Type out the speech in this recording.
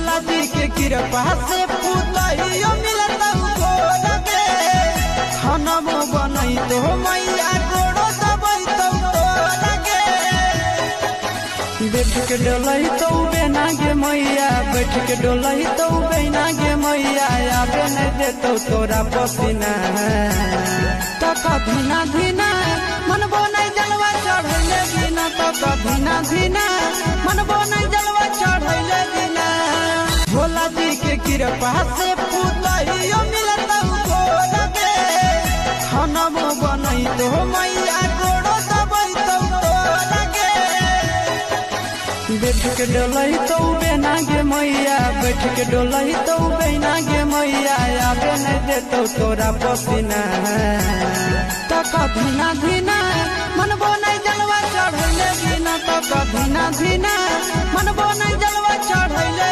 भोला जी के कृपा से पुतैयो मिलत लगे खाना बनई तो मैया गोड़ो दबई तो लगे बैठ के डोलई तो बेना गे मैया बैठ के डोलई तो बेना गे मैया आबे नहीं देतो तोरा पसीना तका धीना धीना मन बोनै जलवा चढ़ैले बिना तका धीना धीना मन बोनै जलवा चढ़ैले बिना भोला जी के कृपा से पुतैयो मिलत लगे खाना बनई तो मैया गोड़ो दबई तो लगे बैठ के डोलई तो बेना गे मैया बैठ के डोलई तो बेना गे मैया आबे नहीं देतो तोरा पसीना तका धीना धीना मन बोनै जलवा चढ़ैले बिना तका धीना धीना मन बोनै जलवा चढ़ैले